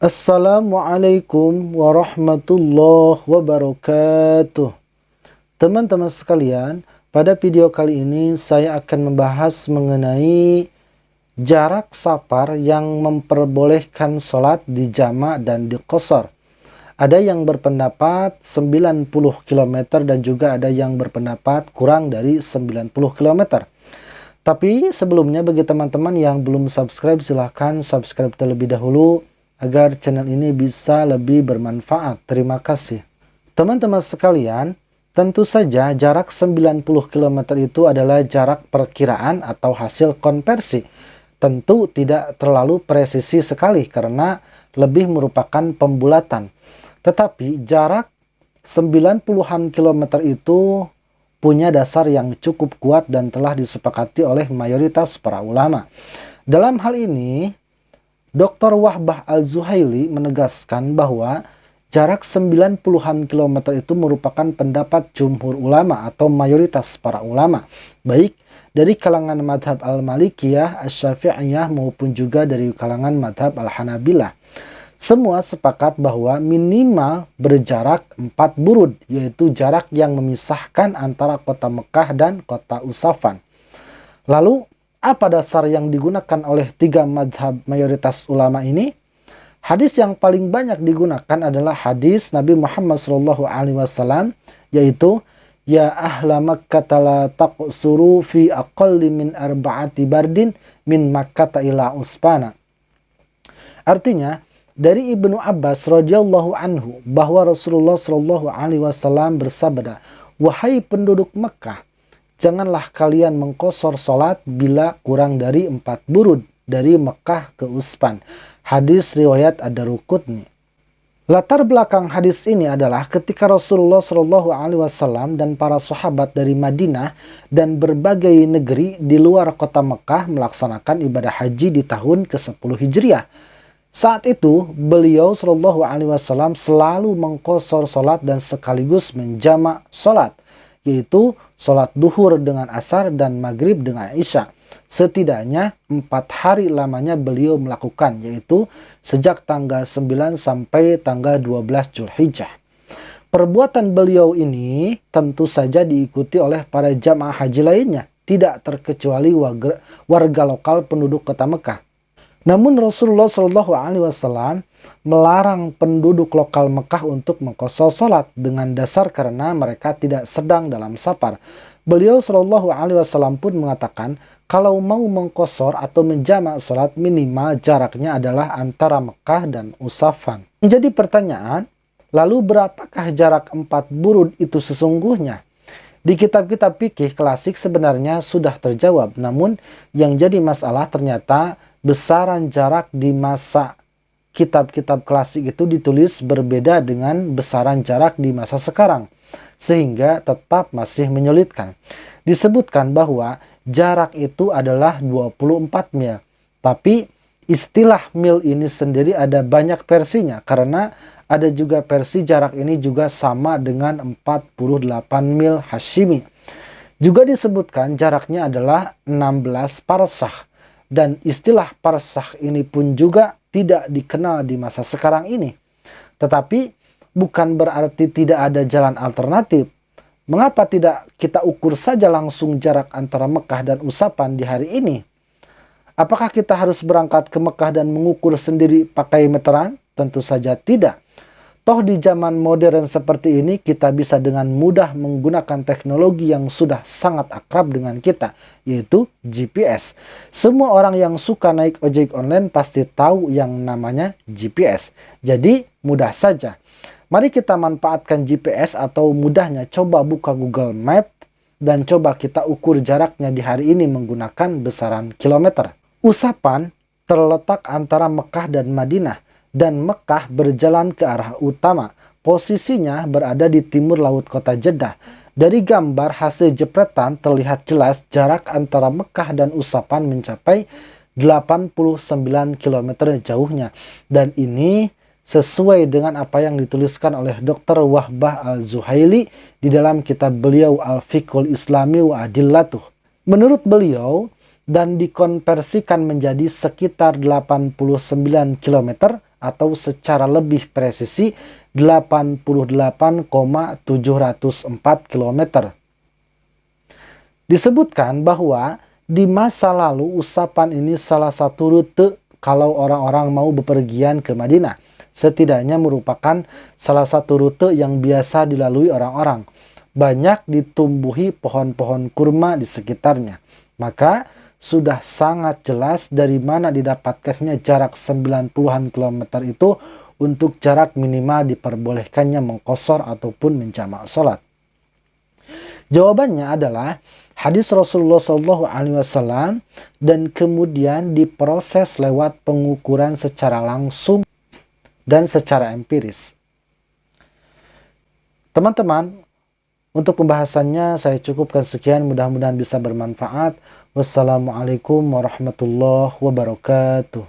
Assalamualaikum warahmatullahi wabarakatuh. Teman-teman sekalian, pada video kali ini saya akan membahas mengenai jarak safar yang memperbolehkan sholat di jamak dan di qashar. Ada yang berpendapat 90 km dan juga ada yang berpendapat kurang dari 90 km. Tapi sebelumnya bagi teman-teman yang belum subscribe, silahkan subscribe terlebih dahulu agar channel ini bisa lebih bermanfaat. Terima kasih. Teman-teman sekalian, tentu saja jarak 90 km itu adalah jarak perkiraan atau hasil konversi. Tentu tidak terlalu presisi sekali karena lebih merupakan pembulatan. Tetapi jarak 90-an kilometer itu punya dasar yang cukup kuat dan telah disepakati oleh mayoritas para ulama. Dalam hal ini, Dr. Wahbah Al-Zuhaili menegaskan bahwa jarak 90-an kilometer itu merupakan pendapat jumhur ulama atau mayoritas para ulama, baik dari kalangan madhab Al-Malikiyah, Asy-Syafi'iyah maupun juga dari kalangan madhab Al-Hanabilah. Semua sepakat bahwa minimal berjarak 4 burud, yaitu jarak yang memisahkan antara kota Mekah dan kota Usafan. Lalu, apa dasar yang digunakan oleh tiga madhab mayoritas ulama ini? Hadis yang paling banyak digunakan adalah hadis Nabi Muhammad SAW, yaitu Ya ahla Makkah la taqsuru fi aqalli min arba'ati bardin min Makkah ila Uspana. Artinya, dari Ibnu Abbas radhiyallahu anhu bahwa Rasulullah SAW bersabda, "Wahai penduduk Mekah, janganlah kalian mengqashar salat bila kurang dari 4 burud dari Mekah ke Uspan." Hadis riwayat Ad-Daruqutni. Latar belakang hadis ini adalah ketika Rasulullah SAW dan para sahabat dari Madinah dan berbagai negeri di luar kota Mekah melaksanakan ibadah haji di tahun ke-10 Hijriah. Saat itu beliau SAW selalu mengqashar salat dan sekaligus menjamak salat, yaitu sholat duhur dengan asar dan maghrib dengan isya. Setidaknya 4 hari lamanya beliau melakukan, yaitu sejak tanggal 9 sampai tanggal 12 Zulhijjah. Perbuatan beliau ini tentu saja diikuti oleh para jamaah haji lainnya, tidak terkecuali warga lokal penduduk kota Mekah. Namun Rasulullah SAW melarang penduduk lokal Mekah untuk mengqashar salat dengan dasar karena mereka tidak sedang dalam safar. Beliau SAW pun mengatakan kalau mau mengqashar atau menjamak salat minimal jaraknya adalah antara Mekah dan Usafan. Menjadi pertanyaan, lalu berapakah jarak 4 burud itu sesungguhnya? Di kitab-kitab fikih klasik sebenarnya sudah terjawab, namun yang jadi masalah ternyata besaran jarak di masa kitab-kitab klasik itu ditulis berbeda dengan besaran jarak di masa sekarang, sehingga tetap masih menyulitkan. Disebutkan bahwa jarak itu adalah 24 mil, tapi istilah mil ini sendiri ada banyak versinya, karena ada juga versi jarak ini juga sama dengan 48 mil Hashimi. Juga disebutkan jaraknya adalah 16 parsah, dan istilah parsah ini pun juga tidak dikenal di masa sekarang ini. Tetapi bukan berarti tidak ada jalan alternatif. Mengapa tidak kita ukur saja langsung jarak antara Mekah dan Usafan di hari ini? Apakah kita harus berangkat ke Mekah dan mengukur sendiri pakai meteran? Tentu saja tidak. Toh di zaman modern seperti ini kita bisa dengan mudah menggunakan teknologi yang sudah sangat akrab dengan kita, yaitu GPS. Semua orang yang suka naik ojek online pasti tahu yang namanya GPS. Jadi mudah saja. Mari kita manfaatkan GPS atau mudahnya coba buka Google Map dan coba kita ukur jaraknya di hari ini menggunakan besaran kilometer. Usafan terletak antara Mekah dan Madinah, dan Mekah berjalan ke arah utama. Posisinya berada di timur laut kota Jeddah. Dari gambar hasil jepretan terlihat jelas jarak antara Mekah dan Usafan mencapai 89 km jauhnya. Dan ini sesuai dengan apa yang dituliskan oleh Dr. Wahbah Al-Zuhaili di dalam kitab beliau Al-Fiqhul Islami wa Adillatuh. Menurut beliau, dan dikonversikan menjadi sekitar 89 km atau secara lebih presisi 88,704 km. Disebutkan bahwa di masa lalu usapan ini salah satu rute kalau orang-orang mau bepergian ke Madinah. Setidaknya merupakan salah satu rute yang biasa dilalui orang-orang. Banyak ditumbuhi pohon-pohon kurma di sekitarnya. Maka sudah sangat jelas dari mana didapatkannya jarak 90-an kilometer itu untuk jarak minimal diperbolehkannya mengqashar ataupun menjamak sholat. Jawabannya adalah hadis Rasulullah SAW dan kemudian diproses lewat pengukuran secara langsung dan secara empiris. Teman-teman, untuk pembahasannya saya cukupkan sekian, mudah-mudahan bisa bermanfaat. Wassalamualaikum warahmatullahi wabarakatuh.